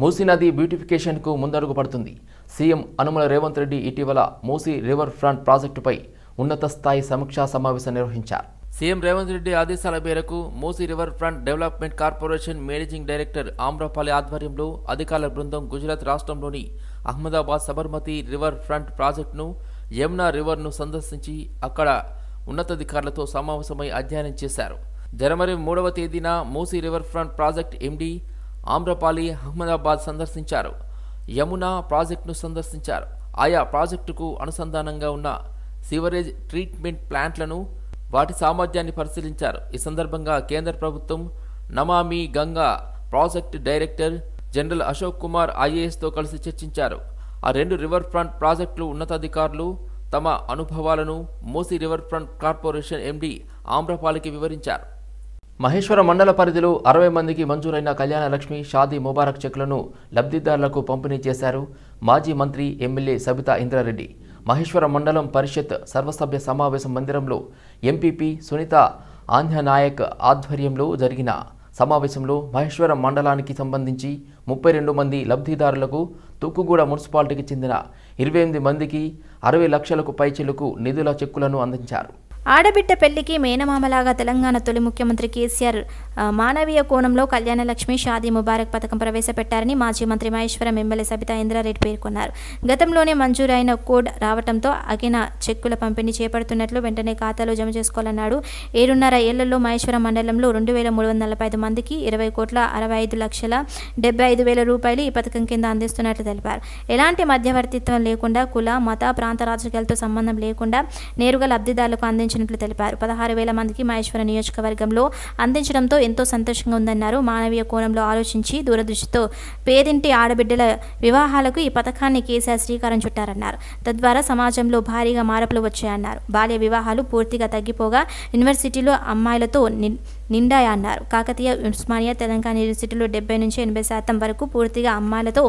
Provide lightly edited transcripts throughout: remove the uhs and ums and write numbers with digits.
మూసీ నది బ్యూటిఫికేషన్కు ముందడుగు పడుతుంది. సీఎం అనుమల రేవంత్ రెడ్డి ఇటీవల మూసీ రివర్ ఫ్రంట్ ప్రాజెక్టుపై ఉన్నత స్థాయి సమీక్షా సమావేశం నిర్వహించారు. సీఎం రేవంత్ రెడ్డి ఆదేశాల మేరకు Musi river front development corporation managing director Amrapali ఆధ్వర్యంలో అధికారుల బృందం గుజరాత్ రాష్ట్రంలోని అహ్మదాబాద్ సబర్మతి రివర్ ఫ్రంట్ ప్రాజెక్టును, యమునా రివర్ను సందర్శించి అక్కడ ఉన్నతాధికారులతో సమావేశమై అధ్యయనం చేశారు. జనవరి 3వ తేదీన Musi river front project MD Amrapali Ahmedabad సందర్శించారు. యమునా ప్రాజెక్టును సందర్శించారు. ఆయా ప్రాజెక్టుకు అనుసంధానంగా ఉన్న సివరేజ్ ట్రీట్మెంట్ ప్లాంట్లను, వాటి సామర్థ్యాన్ని పరిశీలించారు. ఈ సందర్భంగా కేంద్ర ప్రభుత్వం Namami Ganga project director general Ashok Kumar ఐఏఎస్తో కలిసి చర్చించారు. ఆ 2 రివర్ ఫ్రంట్ ప్రాజెక్టులు ఉన్నతాధికారులు తమ అనుభవాలను Musi river front corporation MD ఆమ్రపాలికి వివరించారు. మహేశ్వరం మండల పరిధిలో 60 మందికి మంజూరైన కళ్యాణ లక్ష్మి, షాదీ ముబారక్ చెక్కులను లబ్ధిదారులకు పంపిణీ చేశారు మాజీ మంత్రి ఎమ్మెల్యే సబితా ఇంద్రారెడ్డి. మహేశ్వరం మండలం పరిషత్ సర్వసభ్య సమావేశం మందిరంలో ఎంపీపీ సునీత ఆంధ్యనాయక్ ఆధ్వర్యంలో జరిగిన సమావేశంలో మహేశ్వరం మండలానికి సంబంధించి 32 మంది లబ్ధిదారులకు, తుక్కుగూడ మున్సిపాలిటీకి చెందిన 28 మందికి 60 లక్షలకు పైచిలకు నిధుల చెక్కులను అందించారు. ఆడబిడ్డ పెళ్లికి మేనమామలాగా తెలంగాణ తొలి ముఖ్యమంత్రి కేసీఆర్ మానవీయ కోణంలో కళ్యాణలక్ష్మి, షాదీ ముబారక్ పథకం ప్రవేశపెట్టారని మాజీ మంత్రి మహేశ్వరం ఎమ్మెల్యే సబితా ఇంద్రారెడ్డి పేర్కొన్నారు. గతంలోనే మంజూరైన కోడ్ రావడంతో అగిన చెక్కుల పంపిణీ చేపడుతున్నట్లు వెంటనే ఖాతాలో జమ చేసుకోవాలన్నాడు. 7.5 ఏళ్లలో మహేశ్వరం మండలంలో 2345 మందికి 20,65,75,000 రూపాయలు ఈ పథకం కింద అందిస్తున్నట్లు తెలిపారు. ఎలాంటి మధ్యవర్తిత్వం లేకుండా, కుల, మత, ప్రాంత రాజకీయాలతో సంబంధం లేకుండా నేరుగా లబ్ధిదారులకు అందించినట్లు తెలిపారు. 16,000 మందికి మహేశ్వరం నియోజకవర్గంలో అందించడంతో ఎంతో సంతోషంగా ఉందన్నారు. మానవీయ కోణంలో ఆలోచించి దూరదృష్టితో పేదింటి ఆడబిడ్డల వివాహాలకు ఈ పథకాన్ని కేసీఆర్ శ్రీకారం చుట్టారన్నారు. తద్వారా సమాజంలో భారీగా మార్పులు వచ్చాయన్నారు. బాల్య వివాహాలు పూర్తిగా తగ్గిపోగా యూనివర్సిటీలో అమ్మాయిలతో నిండాయన్నారు. కాకతీయ, ఉస్మానియా, తెలంగాణ యూనివర్సిటీలో 70-80% వరకు పూర్తిగా అమ్మాయిలతో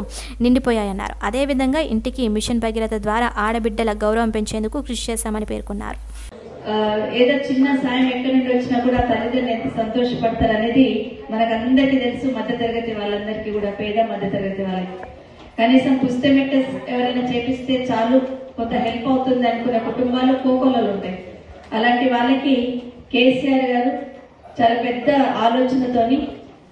నిండిపోయాయన్నారు. అదేవిధంగా ఇంటికి మిషన్ భగీరథ ద్వారా ఆడబిడ్డల గౌరవం పెంచేందుకు కృషి చేశామని పేర్కొన్నారు. ఏదో చిన్న సాయం ఎక్కడి నుండి వచ్చినా కూడా తల్లిదండ్రులు ఎంత సంతోషపడతారు అనేది మనకందరికీ తెలుసు. మధ్యతరగతి వాళ్ళందరికీ కూడా, పేద మధ్యతరగతి వాళ్ళకి కనీసం పుస్తమెట్ట ఎవరైనా చేపిస్తే చాలు, కొంత హెల్ప్ అవుతుంది అనుకునే కుటుంబాలు కోకొల్లలు ఉంటాయి. అలాంటి వాళ్ళకి కేసీఆర్ గారు చాలా పెద్ద ఆలోచనతోని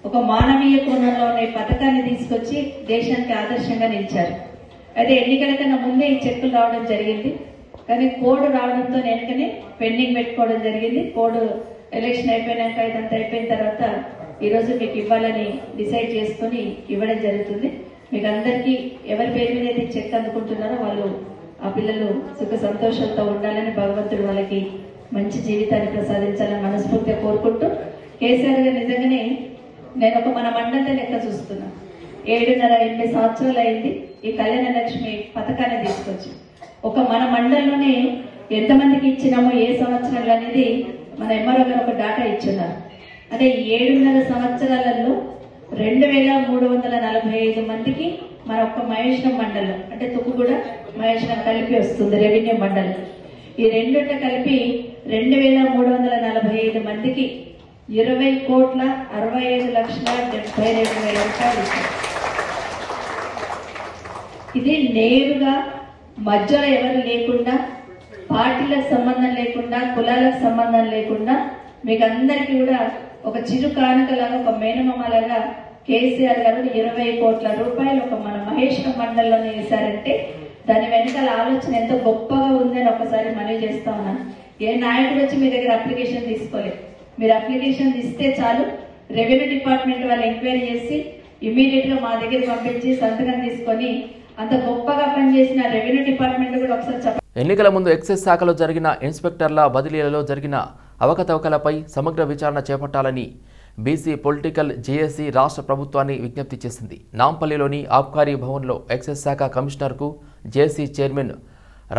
ఒక మానవీయ కోణంలో ఉన్న ఈ పథకాన్ని తీసుకొచ్చి దేశానికి ఆదర్శంగా నిలిచారు. అయితే ఎన్నికల కన్నా ముందే ఈ చెక్కులు రావడం జరిగింది. కానీ కోడ్ రావడంతో వెనకనే పెండింగ్ పెట్టుకోవడం జరిగింది. కోడ్ ఎలక్షన్ అయిపోయినాక ఇదంతా అయిపోయిన తర్వాత ఈరోజు మీకు ఇవ్వాలని డిసైడ్ చేసుకుని ఇవ్వడం జరుగుతుంది. మీకు అందరికీ ఎవరి పేరు మీద అయితే చెక్ అందుకుంటున్నారో వాళ్ళు, ఆ పిల్లలు సుఖ సంతోషాలతో ఉండాలని, భగవంతుడు వాళ్ళకి మంచి జీవితాన్ని ప్రసాదించాలని మనస్ఫూర్తిగా కోరుకుంటూ, కేసీఆర్ గారు నిజంగానే నేను మన మండలి లెక్క చూస్తున్నా. 7.5-8 సంవత్సరాలు అయింది ఈ కళ్యాణ లక్ష్మి పథకాన్ని తీసుకొచ్చి. మన మండలంలోనే ఎంతమందికి ఇచ్చినామో ఏ సంవత్సరాలు అనేది మన ఎంఆర్ఓ గారు ఒక డాటా ఇచ్చున్నారు. అంటే 7.5 సంవత్సరాలలో 2,345 మందికి మన మహేశ్వరం మండలం, అంటే తుక్కుగూడ మహేశ్వరం కలిపి వస్తుంది రెవెన్యూ మండలం. ఈ రెండుట కలిపి 2,345 మందికి 20,65,72,000 రూపాయలు ఇచ్చారు. ఇది నేరుగా మధ్యలో ఎవరు లేకుండా, పార్టీలకు సంబంధం లేకుండా, కులాలకు సంబంధం లేకుండా మీకు అందరికీ కూడా ఒక చిరు కానుకలాగా, ఒక మేనమామలాగా కేసీఆర్ గారు 20 కోట్ల రూపాయలు మన మహేశ్వరం మండలంలోనే వేశారంటే దాని వెనకాల ఆలోచన ఎంతో గొప్పగా ఉందని ఒకసారి మనవి చేస్తా ఉన్నాను. ఏ నాయకుడు వచ్చి మీ దగ్గర అప్లికేషన్ తీసుకోలేదు. మీరు అప్లికేషన్ ఇస్తే చాలు, రెవెన్యూ డిపార్ట్మెంట్ వాళ్ళు ఎంక్వైరీ చేసి ఇమీడియట్ గా మా దగ్గర పంపించి సంతకం తీసుకొని అంత గొప్పగా పనిచేసిన రెవెన్యూ డిపార్ట్మెంట్ కూడా ఒకసారి చెప్పండి. ఎన్నికల ముందు ఎక్సైజ్ శాఖలో జరిగిన ఇన్స్పెక్టర్ల బదిలీలలో జరిగిన అవకతవకలపై సమగ్ర విచారణ చేపట్టాలని బీసీ పొలిటికల్ జేఏసీ రాష్ట్ర ప్రభుత్వాన్ని విజ్ఞప్తి చేసింది. నాంపల్లిలోని ఆబ్కారీ భవన్లో ఎక్సైజ్ శాఖ కమిషనర్కు జేఏసీ చైర్మన్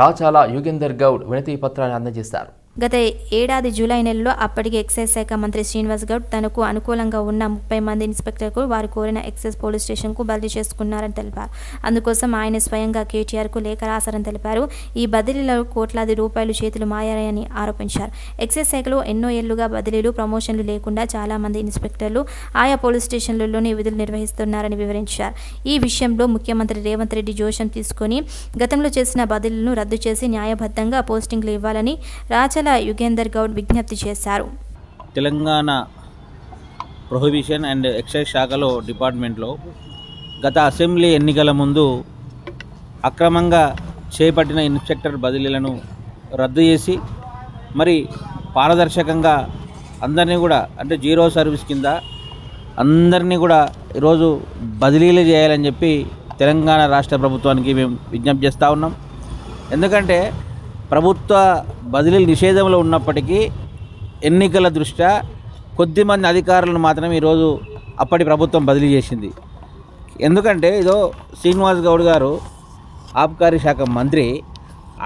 రాచాల యుగేందర్ గౌడ్ వినతి పత్రాన్ని అందజేశారు. గత ఏడాది జూలై నెలలో అప్పటికి ఎక్సైజ్ శాఖ మంత్రి శ్రీనివాస్ గౌడ్ తనకు అనుకూలంగా ఉన్న 30 మంది ఇన్స్పెక్టర్కు వారు కోరిన ఎక్సైజ్ పోలీస్ స్టేషన్కు బదిలీ చేసుకున్నారని తెలిపారు. అందుకోసం ఆయన స్వయంగా కేటీఆర్కు లేఖ రాశారని తెలిపారు. ఈ బదిలీలో కోట్లాది రూపాయలు చేతులు మారాయని ఆరోపించారు. ఎక్సైజ్ శాఖలో ఎన్నో ఏళ్లుగా బదిలీలు, ప్రమోషన్లు లేకుండా చాలా మంది ఇన్స్పెక్టర్లు ఆయా పోలీస్ స్టేషన్లలోనే విధులు నిర్వహిస్తున్నారని వివరించారు. ఈ విషయంలో ముఖ్యమంత్రి రేవంత్ రెడ్డి జోషం తీసుకుని గతంలో చేసిన బదిలీలను రద్దు చేసి న్యాయబద్ధంగా పోస్టింగ్లు ఇవ్వాలని రాచల యుగేందర్ గౌడ్ విజ్ఞప్తి చేశారు. తెలంగాణ ప్రొహిబిషన్ అండ్ ఎక్సైజ్ శాఖలో డిపార్ట్మెంట్లో గత అసెంబ్లీ ఎన్నికల ముందు అక్రమంగా చేపట్టిన ఇన్స్పెక్టర్ బదిలీలను రద్దు చేసి మరి పారదర్శకంగా అందరినీ కూడా అంటే జీరో సర్వీస్ కింద అందరినీ కూడా ఈరోజు బదిలీలు చేయాలని చెప్పి తెలంగాణ రాష్ట్ర ప్రభుత్వానికి మేము విజ్ఞప్తి చేస్తూ ఉన్నాం. ఎందుకంటే ప్రభుత్వ బదిలీలు నిషేధంలో ఉన్నప్పటికీ ఎన్నికల దృష్ట్యా కొద్దిమంది అధికారులను మాత్రమే ఈరోజు అప్పటి ప్రభుత్వం బదిలీ చేసింది. ఎందుకంటే ఇదో శ్రీనివాస్ గౌడ్ గారు ఆబ్కారీ శాఖ మంత్రి,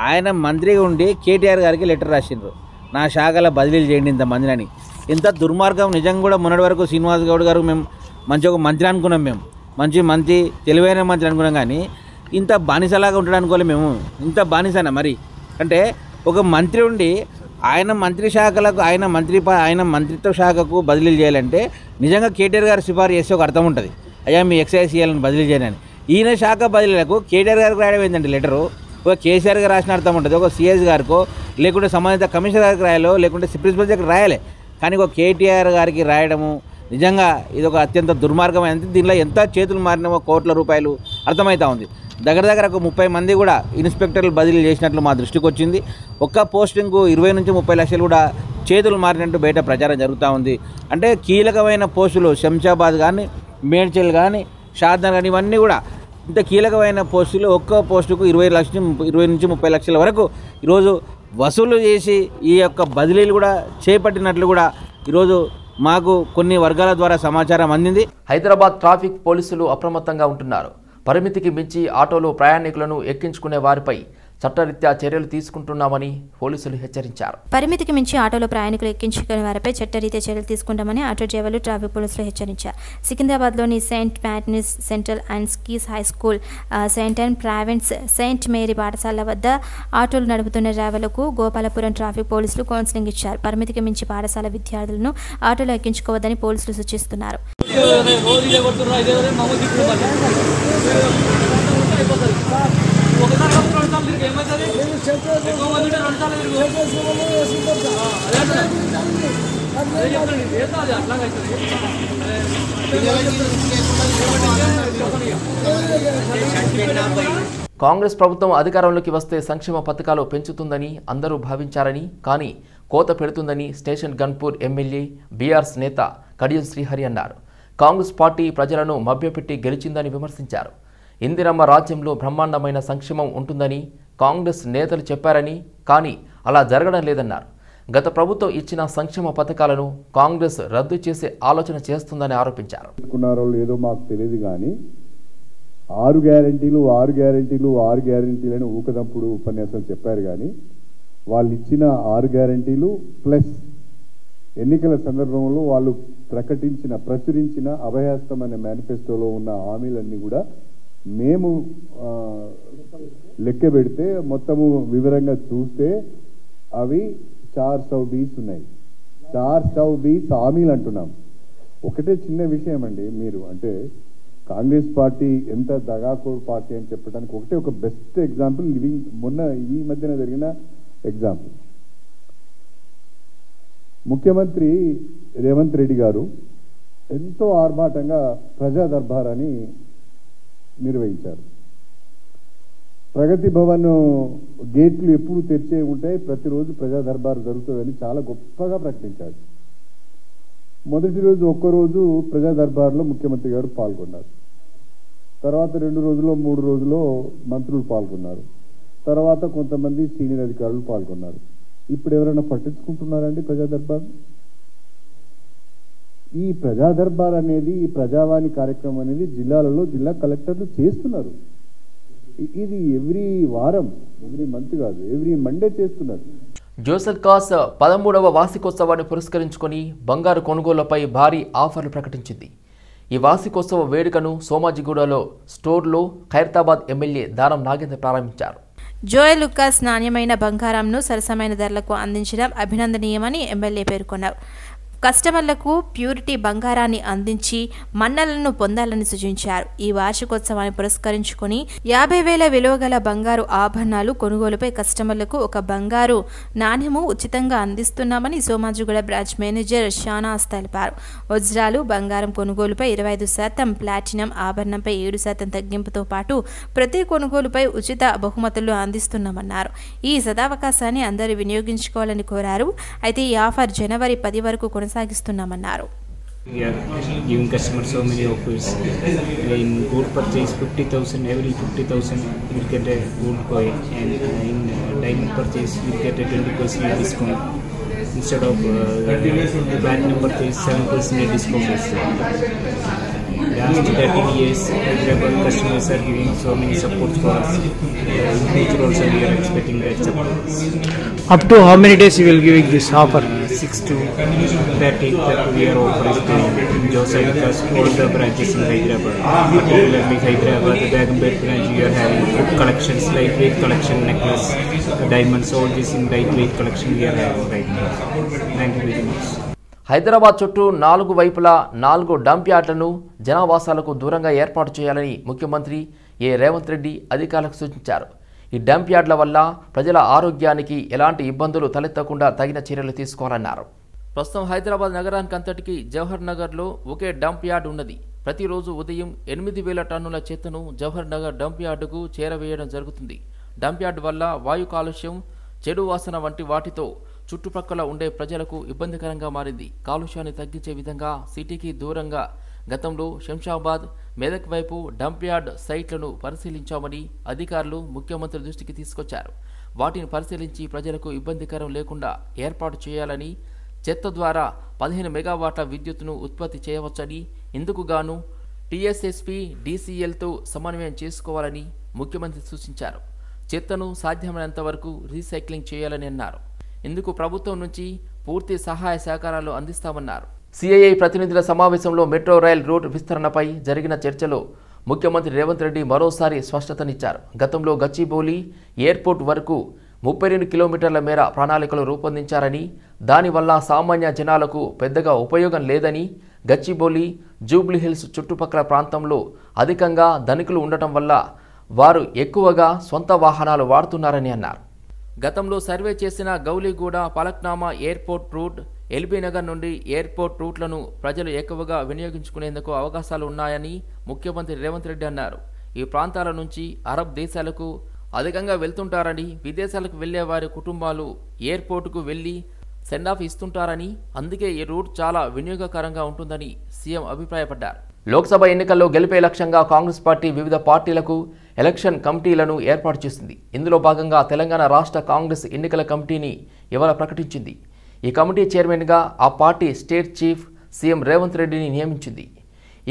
ఆయన మంత్రిగా ఉండి కేటీఆర్ గారికి లెటర్ రాసిండ్రు, నా శాఖల బదిలీలు చేయండి ఇంతమందిని. ఇంత దుర్మార్గం నిజంగా కూడా మొన్నటి వరకు శ్రీనివాస్ గౌడ్ గారు మేము మంచి ఒక మంత్రి అనుకున్నాం, మేము మంచి తెలివైన మంత్రి అనుకున్నాం, కానీ ఇంత బానిసలాగా ఉంటాడు అనుకోలే మేము. ఇంత బానిసనా మరి అంటే ఒక మంత్రి ఉండి ఆయన మంత్రి శాఖలకు ఆయన మంత్రిత్వ శాఖకు బదిలీలు చేయాలంటే నిజంగా కేటీఆర్ గారు సిఫారు చేస్తే ఒక అర్థం ఉంటుంది, అయ్యా మీ ఎక్సైజ్ చేయాలని బదిలీ చేయాలని. ఈయన శాఖ బదిలీలకు కేటీఆర్ గారికి రాయడం ఏంటంటే లెటరు ఒక కేసీఆర్ గారు రాసిన అర్థం ఉంటుంది, ఒక సిఎస్ గారికో లేకుంటే సంబంధిత కమిషనర్ గారికి రాయాలో లేకుంటే ప్రిన్సిపల్ దగ్గరికి రాయాలి, కానీ ఒక కేటీఆర్ గారికి రాయడము నిజంగా ఇది ఒక అత్యంత దుర్మార్గమైనది. దీనిలో ఎంత చేతులు మారినామో కోట్ల రూపాయలు అర్థమవుతా ఉంది. దగ్గర ఒక 30 మంది కూడా ఇన్స్పెక్టర్లు బదిలీ చేసినట్లు మా దృష్టికి వచ్చింది. ఒక్క పోస్టింగ్కు 20 నుంచి 30 లక్షలు కూడా చేతులు మారినట్టు బయట ప్రచారం జరుగుతూ ఉంది. అంటే కీలకమైన పోస్టులు శంషాబాద్ కానీ, మేడ్చల్ కానీ, షాద్నగర్ కానీ ఇవన్నీ కూడా ఇంత కీలకమైన పోస్టులు ఒక్క పోస్టుకు 20 నుంచి 30 లక్షల వరకు ఈరోజు వసూలు చేసి ఈ యొక్క బదిలీలు కూడా చేపట్టినట్లు కూడా ఈరోజు మాకు కొన్ని వర్గాల ద్వారా సమాచారం అందింది. హైదరాబాద్ ట్రాఫిక్ పోలీసులు అప్రమత్తంగా ఉంటున్నారు. పరిమితికి మించి ఆటోలో ప్రయాణికులను ఎక్కించుకునే వారిపై చట్టరీత్యా చర్యలు తీసుకుంటున్నామని పోలీసులు హెచ్చరించారు. పరిమితికి మించి ఆటోలో ప్రయాణికులు ఎక్కించుకునే వారిపై చట్టరీత్యా చర్యలు తీసుకుంటామని ఆటో డ్రైవర్లు ట్రాఫిక్ పోలీసులు హెచ్చరించారు. సికింద్రాబాద్లోని సెయింట్ ప్యాట్రిస్ సెంట్రల్ అండ్ స్కీస్ high school, saint and province saint Mary పాఠశాల వద్ద ఆటోలు నడుపుతున్న డ్రైవర్లకు గోపాలపురం ట్రాఫిక్ పోలీసులు కౌన్సిలింగ్ ఇచ్చారు. పరిమితికి మించి పాఠశాల విద్యార్థులను ఆటోలో ఎక్కించుకోవద్దని పోలీసులు సూచిస్తున్నారు. కాంగ్రెస్ ప్రభుత్వం అధికారంలోకి వస్తే సంక్షేమ పథకాలు పెంచుతుందని అందరూ భావించారని, కానీ కోత పెడుతుందని స్టేషన్ గన్పూర్ ఎమ్మెల్యే బీఆర్ఎస్ నేత కడియం శ్రీహరి అన్నారు. కాంగ్రెస్ పార్టీ ప్రజలను మభ్యపెట్టి గెలిచిందని విమర్శించారు. ఇందిరమ్మ రాజ్యంలో బ్రహ్మాండమైన సంక్షేమం ఉంటుందని కాంగ్రెస్ నేతలు చెప్పారని, కానీ అలా జరగడం లేదన్నారు. గత ప్రభుత్వం ఇచ్చిన సంక్షేమ పథకాలను కాంగ్రెస్ రద్దు చేసే ఆలోచన చేస్తుందని ఆరోపించారు. ఏదో మాకు తెలియదు, కానీ 6 గ్యారెంటీలు అని ఊకదంపుడు ఉపన్యాసం చెప్పారు. కానీ వాళ్ళు ఇచ్చిన 6 గ్యారెంటీలు ప్లస్ ఎన్నికల సందర్భంలో వాళ్ళు ప్రచురించిన అభయహస్తం అనే మేనిఫెస్టోలో ఉన్న హామీలన్నీ కూడా మేము లెక్క పెడితే మొత్తము వివరంగా చూస్తే అవి 420 ఉన్నాయి. 420 హామీలు అంటున్నాం. ఒకటే చిన్న విషయం అండి, మీరు అంటే కాంగ్రెస్ పార్టీ ఎంత దగాకోర్ పార్టీ అని చెప్పడానికి ఒక బెస్ట్ ఎగ్జాంపుల్ మొన్న ఈ మధ్యన జరిగిన ఎగ్జాంపుల్. ముఖ్యమంత్రి రేవంత్ రెడ్డి గారు ఎంతో ఆర్భాటంగా ప్రజా దర్బారాన్ని నిర్వహించారు. ప్రగతి భవన్ గేట్లు ఎప్పుడు తెరిచే ఉంటాయి, ప్రతిరోజు ప్రజా దర్బారు జరుగుతుందని చాలా గొప్పగా ప్రకటించారు. మొదటి రోజు ఒక్కరోజు ప్రజా దర్బార్లో ముఖ్యమంత్రి గారు పాల్గొన్నారు. తర్వాత 2 రోజుల్లో 3 రోజుల్లో మంత్రులు పాల్గొన్నారు. తర్వాత కొంతమంది సీనియర్ అధికారులు పాల్గొన్నారు. ఇప్పుడు ఎవరైనా పట్టించుకుంటున్నారండి ప్రజా దర్బార్? ఈ ప్రజా దర్బార్ అనేది, ఈ ప్రజావాణి కార్యక్రమం అనేది జిల్లాలలో జిల్లా కలెక్టర్లు చేస్తున్నారు. ఇది ఎవ్రీ వారం, ఎవ్రీ మంత్ కాదు, ఎవ్రీ మండే చేస్తున్నారు. జోసెల్కాస్ 13వ వార్షికోత్సవాన్ని పురస్కరించుకొని బంగారు కొనుగోళ్లపై భారీ ఆఫర్లు ప్రకటించింది. ఈ వార్షికోత్సవ వేడుకను సోమాజిగూడలో స్టోర్లో ఖైరతాబాద్ ఎమ్మెల్యే దానం నాగేంద్ర ప్రారంభించారు. జోయల్ లుకాస్ నాణ్యమైన బంగారంను సరసమైన ధరలకు అందించడం అభినందనీయమని ఎమ్మెల్యే పేర్కొన్నారు. కస్టమర్లకు ప్యూరిటీ బంగారాన్ని అందించి మన్నలను పొందాలని సూచించారు. ఈ వార్షికోత్సవాన్ని పురస్కరించుకుని 50,000 విలువ గల బంగారు ఆభరణాలు కొనుగోలుపై కస్టమర్లకు ఒక బంగారు నాణ్యము ఉచితంగా అందిస్తున్నామని సోమాజిగూడ బ్రాంచ్ మేనేజర్ షానాస్ తెలిపారు. వజ్రాలు బంగారం కొనుగోలుపై 25%, ప్లాటినం ఆభరణంపై 7% తగ్గింపుతో పాటు ప్రతి కొనుగోలుపై ఉచిత బహుమతులు అందిస్తున్నామన్నారు. ఈ సదావకాశాన్ని అందరూ వినియోగించుకోవాలని కోరారు. అయితే ఈ ఆఫర్ జనవరి 10 వరకు కొనసాగిస్తున్నామన్నారు. We are giving customers so many offers. In gold purchase 50,000, every 50,000 you get a gold coin, and in diamond purchase you get a 20% discount. Instead of platinum purchase 7% discount. Last 13 years, Hyderabad customers are giving so many supports for us. In future also we are expecting that support. Up to how many days you will give this offer? 6 to 30 that we are offering in Josaikas, all the branches in Hyderabad. Particularly Hyderabad, the Begumpet branch, we are having food collections, lightweight collection, necklace, diamonds, all this in lightweight collection we are having right now. Thank you very much. Hyderabad చుట్టూ 4 వైపులా 4 dump యార్డులను జనావాసాలకు దూరంగా ఏర్పాటు చేయాలని ముఖ్యమంత్రి రేవంత్ రెడ్డి అధికారులకు సూచించారు. ఈ dump యార్డుల వల్ల ప్రజల ఆరోగ్యానికి ఎలాంటి ఇబ్బందులు తలెత్తకుండా తగిన చర్యలు తీసుకోవాలన్నారు. ప్రస్తుతం హైదరాబాద్ నగరానికి అంతటికి జవహర్ నగర్లో ఒకే డంప్ యార్డ్ ఉన్నది. ప్రతిరోజు ఉదయం 8,000 టన్నుల చెత్తను జవహర్ నగర్ డంప్ యార్డుకు చేరవేయడం జరుగుతుంది. డంప్ యార్డు వల్ల వాయు కాలుష్యం, చెడు వాసన వంటి వాటితో చుట్టుపక్కల ఉండే ప్రజలకు ఇబ్బందికరంగా మారింది. కాలుష్యాన్ని తగ్గించే విధంగా సిటీకి దూరంగా గతంలో శంషాబాద్, మెదక్ వైపు డంప్ యార్డ్ సైట్లను పరిశీలించామని అధికారులు ముఖ్యమంత్రి దృష్టికి తీసుకొచ్చారు. వాటిని పరిశీలించి ప్రజలకు ఇబ్బందికరం లేకుండా ఏర్పాటు చేయాలని, చెత్త ద్వారా 15 మెగావాట్ల విద్యుత్తును ఉత్పత్తి చేయవచ్చని, ఇందుకు గాను టీఎస్ఎస్పీ, డీసీఎల్తో సమన్వయం చేసుకోవాలని ముఖ్యమంత్రి సూచించారు. చెత్తను సాధ్యమైనంత వరకు రీసైక్లింగ్ చేయాలని అన్నారు. ఇందుకు ప్రభుత్వం నుంచి పూర్తి సహాయ సహకారాలు అందిస్తామన్నారు. సిఐఐ ప్రతినిధుల సమావేశంలో మెట్రో రైల్ రూట్ విస్తరణపై జరిగిన చర్చలో ముఖ్యమంత్రి రేవంత్ రెడ్డి మరోసారి స్పష్టతనిచ్చారు. గతంలో గచ్చిబౌలి ఎయిర్పోర్ట్ వరకు 32 కిలోమీటర్ల మేర ప్రణాళికలు రూపొందించారని, దానివల్ల సామాన్య జనాలకు పెద్దగా ఉపయోగం లేదని, గచ్చిబౌలి, జూబ్లీహిల్స్ చుట్టుపక్కల ప్రాంతంలో అధికంగా ధనికులు ఉండటం వల్ల వారు ఎక్కువగా సొంత వాహనాలు వాడుతున్నారని అన్నారు. గతంలో సర్వే చేసిన గౌలిగూడ, పలక్నామా ఎయిర్పోర్ట్ రూట్, ఎల్బీనగర్ నుండి ఎయిర్పోర్ట్ రూట్లను ప్రజలు ఎక్కువగా వినియోగించుకునేందుకు అవకాశాలు ఉన్నాయని ముఖ్యమంత్రి రేవంత్ రెడ్డి అన్నారు. ఈ ప్రాంతాల నుంచి అరబ్ దేశాలకు అధికంగా వెళ్తుంటారని, విదేశాలకు వెళ్లే వారి కుటుంబాలు ఎయిర్పోర్టుకు వెళ్లి సెండ్ ఆఫ్ ఇస్తుంటారని, అందుకే ఈ రూట్ చాలా వినియోగకరంగా ఉంటుందని సీఎం అభిప్రాయపడ్డారు. లోక్సభ ఎన్నికల్లో గెలిపే లక్ష్యంగా కాంగ్రెస్ పార్టీ వివిధ పార్టీలకు ఎలక్షన్ కమిటీలను ఏర్పాటు చేసింది. ఇందులో భాగంగా తెలంగాణ రాష్ట్ర కాంగ్రెస్ ఎన్నికల కమిటీని ఇవాళ ప్రకటించింది. ఈ కమిటీ చైర్మన్గా ఆ party state chief CM Revanth రెడ్డిని నియమించింది.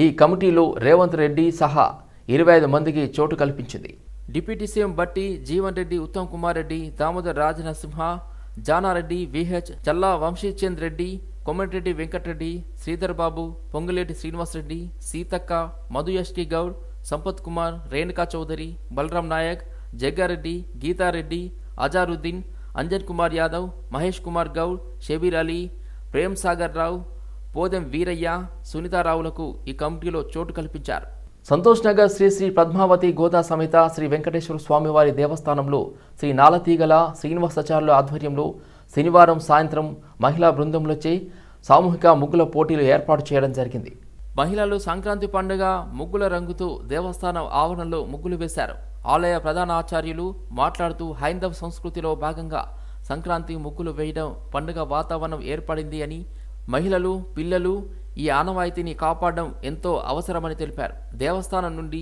ఈ కమిటీలో రేవంత్ రెడ్డి సహా 25 మందికి చోటు కల్పించింది. డిప్యూటీ సీఎం బట్టి, జీవన్ రెడ్డి, ఉత్తమ్ కుమార్ రెడ్డి, దామోదర్ రాజనరసింహ, జానారెడ్డి, విహెచ్, చల్లా వంశీచంద్ రెడ్డి, కొమటిరెడ్డి వెంకటరెడ్డి, శ్రీధర్ బాబు, పొంగులేటి శ్రీనివాసరెడ్డి, సీతక్క, మధు యష్కి గౌడ్, సంపత్ కుమార్, రేణుకా చౌదరి, బలరాం నాయక్, జగ్గారెడ్డి, గీతారెడ్డి, అజారుద్దీన్, అంజన్ కుమార్ యాదవ్, మహేష్ కుమార్ గౌడ్, షబీర్ అలీ, ప్రేమ్ సాగర్ రావు, పోదెం వీరయ్య, సునీతారావులకు ఈ కమిటీలో చోటు కల్పించారు. సంతోష్ నగర్ శ్రీ శ్రీ పద్మావతి గోదా సమేత శ్రీ వెంకటేశ్వర స్వామివారి దేవస్థానంలో శ్రీ నాలతీగల శ్రీనివాసాచార్యుల ఆధ్వర్యంలో శనివారం సాయంత్రం మహిళా బృందంలోచే సామూహిక ముగ్గుల పోటీలు ఏర్పాటు చేయడం జరిగింది. మహిళలు సంక్రాంతి పండుగ ముగ్గుల రంగుతో దేవస్థానం ఆవరణలో ముగ్గులు వేశారు. ఆలయ ప్రధాన ఆచార్యులు మాట్లాడుతూ హైందవ సంస్కృతిలో భాగంగా సంక్రాంతి ముగ్గులు వేయడం పండుగ వాతావరణం ఏర్పడింది అని, మహిళలు, పిల్లలు ఈ ఆనవాయితీని కాపాడడం ఎంతో అవసరమని తెలిపారు. దేవస్థానం నుండి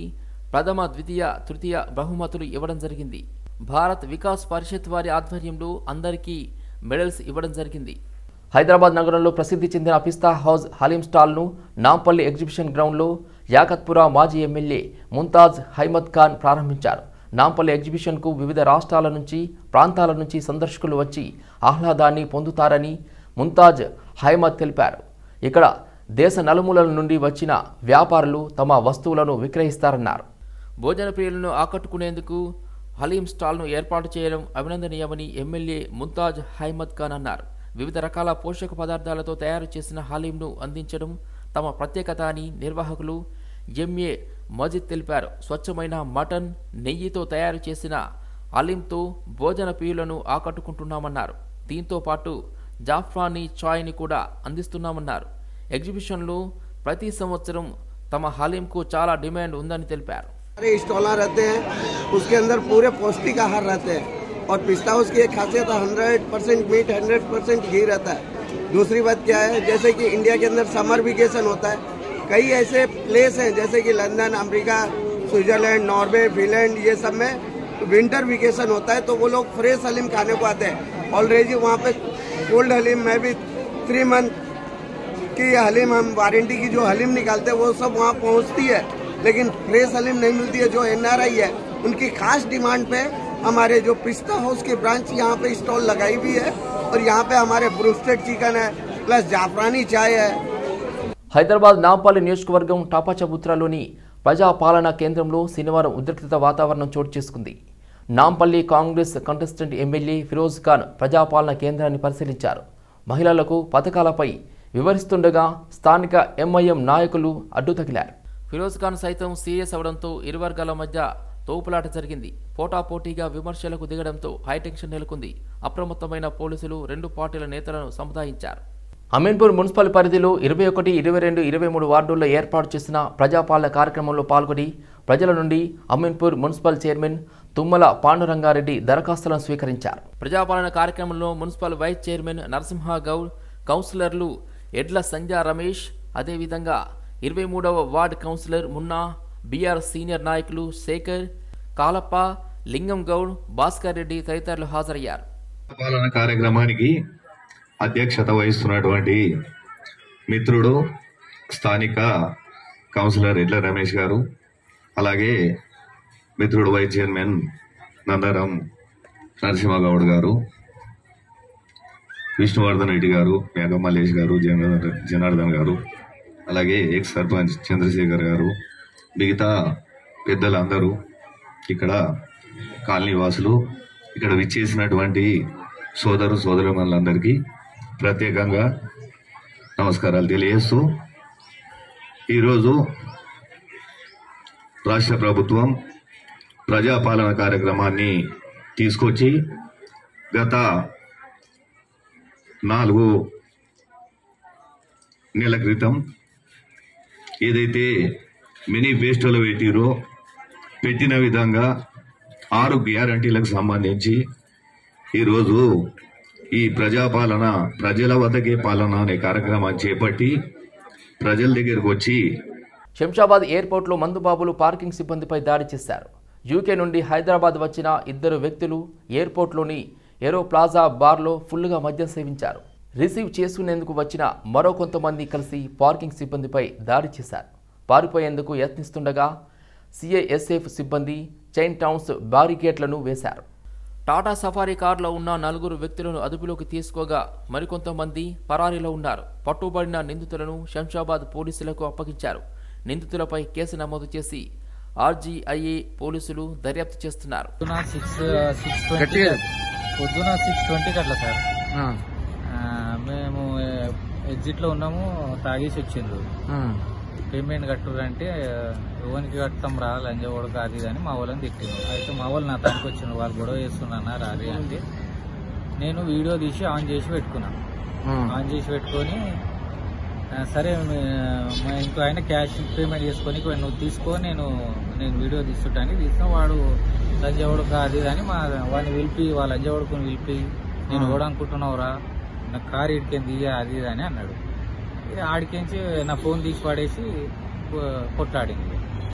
ప్రథమ, ద్వితీయ, తృతీయ బహుమతులు ఇవ్వడం జరిగింది. భారత్ వికాస్ పరిషత్ వారి ఆధ్వర్యంలో అందరికీ మెడల్స్ ఇవ్వడం జరిగింది. హైదరాబాద్ నగరంలో ప్రసిద్ధి చెందిన పిస్తా హౌస్ హలీం స్టాల్ను నాంపల్లి ఎగ్జిబిషన్ గ్రౌండ్లో యాకత్పురా మాజీ ఎమ్మెల్యే ముంతాజ్ హైమద్ ఖాన్ ప్రారంభించారు. నాంపల్లి ఎగ్జిబిషన్కు వివిధ రాష్ట్రాల నుంచి, ప్రాంతాల నుంచి సందర్శకులు వచ్చి ఆహ్లాదాన్ని పొందుతారని ముంతాజ్ హైమద్ తెలిపారు. ఇక్కడ దేశ నలుమూలల నుండి వచ్చిన వ్యాపారులు తమ వస్తువులను విక్రయిస్తారన్నారు. భోజన ప్రియులను ఆకట్టుకునేందుకు హలీం స్టాల్ను ఏర్పాటు చేయడం అభినందనీయమని ఎమ్మెల్యే ముంతాజ్ హైమద్ ఖాన్ అన్నారు. వివిధ రకాల పోషక పదార్థాలతో తయారు చేసిన హలీంను అందించడం తమ ప్రత్యేకత అని నిర్వాహకులు ఎంఏ మజిద్ తెలిపారు. స్వచ్ఛమైన మటన్, నెయ్యితో తయారు చేసిన హలీంతో భోజన ప్రియులను ఆకట్టుకుంటున్నామన్నారు. దీంతో పాటు జాఫ్రానీ చాయ్ని కూడా అందిస్తున్నామన్నారు. ఎగ్జిబిషన్లో ప్రతి సంవత్సరం తమ హలీంకు చాలా డిమాండ్ ఉందని తెలిపారు. स्टॉल रहते हैं, उसके अंदर पूरे पौष्टिक आहार रहते हैं और पिस्ता हाउस की एक खासियत 100% मीट 100% घी रहता है. दूसरी बात क्या है, जैसे कि इंडिया के अंदर समर वेकेशन होता है, कई ऐसे प्लेस हैं जैसे कि London, America, Switzerland, Norway, Finland, ये सब में विंटर वेकेशन होता है तो वो लोग फ्रेश हलीम खाने को आते हैं. ऑलरेडी वहाँ पे कोल्ड हलीम में भी 3 मंथ की हलीम, हम वारंटी की जो हलीम निकालते हैं वो सब वहाँ पहुँचती है, लेकिन फ्रेश हलीम नहीं मिलती है. जो NRI है उनकी खास डिमांड पे हमारे जो पिस्ता हाउस की ब्रांच यहाँ पे स्टॉल लगाई हुई है और यहाँ पे हमारे ब्रूस्टेड चिकन है प्लस जाफरानी चाय है. హైదరాబాద్ నాంపల్లి నియోజకవర్గం టాపాచబుత్రాలోని ప్రజాపాలనా కేంద్రంలో శనివారం ఉద్రిక్తత వాతావరణం చోటు చేసుకుంది. నాంపల్లి కాంగ్రెస్ కంటెస్టెంట్ ఎమ్మెల్యే ఫిరోజ్ ఖాన్ ప్రజాపాలనా కేంద్రాన్ని పరిశీలించారు. మహిళలకు పథకాలపై వివరిస్తుండగా స్థానిక MIM నాయకులు అడ్డు తగిలారు. ఫిరోజ్ ఖాన్ సైతం సీరియస్ అవడంతో ఇరు వర్గాల మధ్య తోపులాట జరిగింది. పోటాపోటీగా విమర్శలకు దిగడంతో హైటెన్షన్ నెలకొంది. అప్రమత్తమైన పోలీసులు 2 పార్టీల నేతలను సముదాయించారు. అమీన్పూర్ మున్సిపల్ పరిధిలో 21, 22, 23 వార్డుల్లో ఏర్పాటు చేసిన ప్రజాపాలన కార్యక్రమంలో పాల్గొని ప్రజల నుండి అమీన్పూర్ మున్సిపల్ చైర్మన్ తుమ్మల పాండురంగారెడ్డి దరఖాస్తులను స్వీకరించారు. ప్రజాపాలన కార్యక్రమంలో municipal vice chairman Narasimha Goud, కౌన్సిలర్లు ఎడ్ల సంధ్యా రమేష్, అదేవిధంగా 23వ ward councillor Munna, BR senior నాయకులు శేఖర్, కాలప్ప, లింగం గౌడ్, భాస్కర్ రెడ్డి తదితరులు హాజరయ్యారు. పాలన కార్యక్రమానికి అధ్యక్షత వహిస్తున్నటువంటి మిత్రుడు స్థానిక కౌన్సిలర్ ఎడ్ల రమేష్ గారు, అలాగే మిత్రుడు వైస్ చైర్మన్ నందరం నరసింహగౌడ్ గారు, విష్ణువర్ధన్ రెడ్డి గారు, మేఘ మల్లేష్ గారు, జనార్దన్ గారు, అలాగే ఎక్స్ సర్పంచ్ చంద్రశేఖర్ గారు, మిగతా పెద్దలందరూ, ఇక్కడ కాలనీ వాసులు, ఇక్కడ విచ్చేసినటువంటి సోదరులందరికీ ప్రత్యేకంగా నమస్కారాలు తెలియజేస్తూ, ఈరోజు రాష్ట్ర ప్రభుత్వం ప్రజాపాలన కార్యక్రమాన్ని తీసుకొచ్చి గత 4 నెలల క్రితం ఏదైతే మేనిఫెస్టోలో పెట్టిన విధంగా 6 గ్యారంటీలకు సంబంధించి ఈరోజు ఈ ప్రజాపాలన ప్రజల వద్దకే పాలన అనే కార్యక్రమాన్ని చేపట్టి ప్రజల దగ్గరకు వచ్చి శంషాబాద్ ఎయిర్పోర్ట్లో మందుబాబులు పార్కింగ్ సిబ్బందిపై దాడి చేశారు. UK నుండి హైదరాబాద్ వచ్చిన 2 వ్యక్తులు ఎయిర్పోర్ట్లోని ఏరో ప్లాజా బార్లో ఫుల్గా మద్యం సేవించారు. రిసీవ్ చేసుకునేందుకు వచ్చిన మరో కొంతమంది కలిసి పార్కింగ్ సిబ్బందిపై దాడి చేశారు. పారిపోయేందుకు యత్నిస్తుండగా CISF సిబ్బంది చైన్ టౌన్స్ బారికేడ్లను వేశారు. టాటా సఫారీ కారులో ఉన్న 4 వ్యక్తులను అదుపులోకి తీసుకోగా మరికొంతమంది పరారీలో ఉన్నారు. పట్టుబడిన నిందితులను శంషాబాద్ పోలీసులకు అప్పగించారు. నిందితులపై కేసు నమోదు చేసి RGIA పోలీసులు దర్యాప్తు చేస్తున్నారు. పొద్దున 6:20 అట్లా సార్, మేము ఎగ్జిట్లో ఉన్నాము, తాగేసి వచ్చిండ్రు. పేమెంట్ కట్టురు అంటే ఎవరికి కడతాం రా లంజవాడు అది అని మా వాళ్ళని తిట్టిండ్రు. అయితే మా వాళ్ళు నా తానికి వచ్చిండ్రు, వాళ్ళు గొడవ చేస్తున్నా రారి అంటే నేను వీడియో తీసి ఆన్ చేసి పెట్టుకున్నాను. ఆన్ చేసి పెట్టుకొని సరే ఇంకో ఆయన క్యాష్ పేమెంట్ చేసుకొని నువ్వు తీసుకో, నేను వీడియో తీసుకుంటానికి తీసుకున్నా. వాడు లంజవాడు అది అని వాడిని పిలిపి వాళ్ళ లంజవాడుకుని పిలిపి నేను కూడా అనుకుంటున్నావురా నా కారు ఇడికింది అది అని అన్నాడు. ఆడికించి నా ఫోన్ తీసి పడేసి కొట్టాడింది.